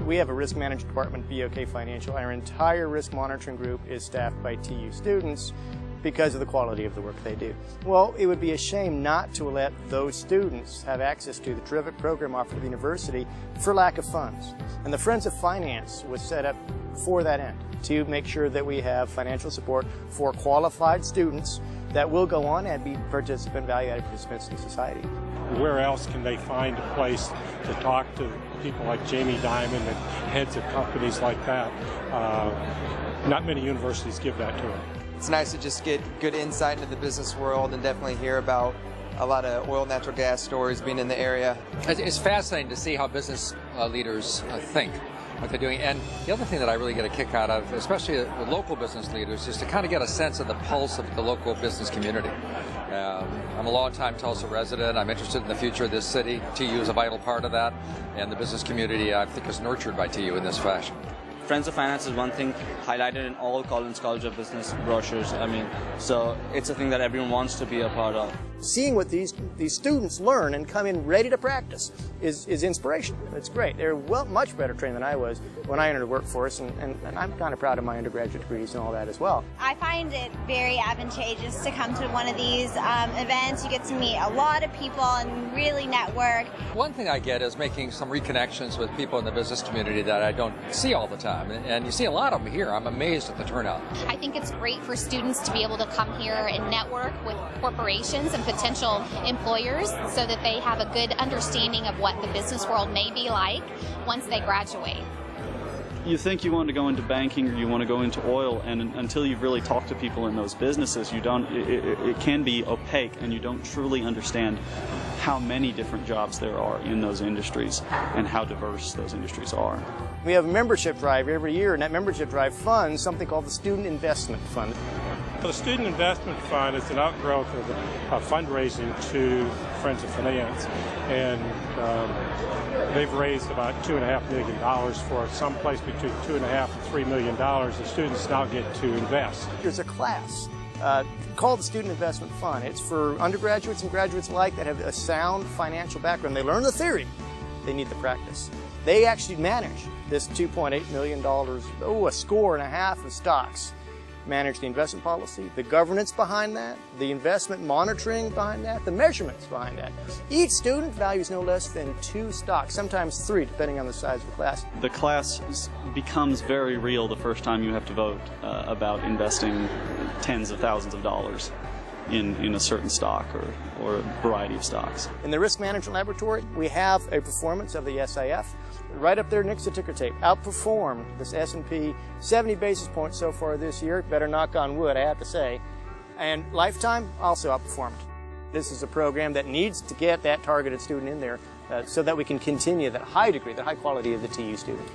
We have a risk management department, BOK Financial. Our entire risk monitoring group is staffed by TU students because of the quality of the work they do. Well, it would be a shame not to let those students have access to the terrific program offered at the university for lack of funds. And the Friends of Finance was set up for that end, to make sure that we have financial support for qualified students that will go on and be value-added participants in society. Where else can they find a place to talk to people like Jamie Dimon and heads of companies like that? Not many universities give that to them. It's nice to just get good insight into the business world and definitely hear about a lot of oil and natural gas stories being in the area. It's fascinating to see how business leaders think, what they're doing. And the other thing that I really get a kick out of, especially with local business leaders, is to kind of get a sense of the pulse of the local business community. I'm a long-time Tulsa resident. I'm interested in the future of this city. TU is a vital part of that, and the business community, I think, is nurtured by TU in this fashion. Friends of Finance is one thing highlighted in all Collins College of Business brochures. So it's a thing that everyone wants to be a part of. Seeing what these students learn and come in ready to practice is inspirational. It's great. They're much better trained than I was when I entered the workforce, and I'm kind of proud of my undergraduate degrees and all that as well. I find it very advantageous to come to one of these events. You get to meet a lot of people and really network. One thing I get is making some reconnections with people in the business community that I don't see all the time. And you see a lot of them here. I'm amazed at the turnout. I think it's great for students to be able to come here and network with corporations and potential employers so that they have a good understanding of what the business world may be like once they graduate. You think you want to go into banking or you want to go into oil, and until you've really talked to people in those businesses, it can be opaque, and you don't truly understand how many different jobs there are in those industries and how diverse those industries are. We have a membership drive every year, and that membership drive funds something called the Student Investment Fund. The Student Investment Fund is an outgrowth of fundraising to Friends of Finance, and they've raised about $2.5 million for someplace between $2.5 and $3 million. The students now get to invest. There's a class called the Student Investment Fund. It's for undergraduates and graduates alike that have a sound financial background. They learn the theory, they need the practice. They actually manage this $2.8 million, a score and a half of stocks. Manage the investment policy, the governance behind that, the investment monitoring behind that, the measurements behind that. Each student values no less than 2 stocks, sometimes 3, depending on the size of the class. The class becomes very real the first time you have to vote about investing tens of thousands of dollars in a certain stock or a variety of stocks. In the risk management laboratory, we have a performance of the SIF right up there next to ticker tape. Outperformed this S&P 70 basis points so far this year. Better knock on wood, I have to say. And lifetime also outperformed. This is a program that needs to get that targeted student in there so that we can continue that high degree, the high quality of the TU student.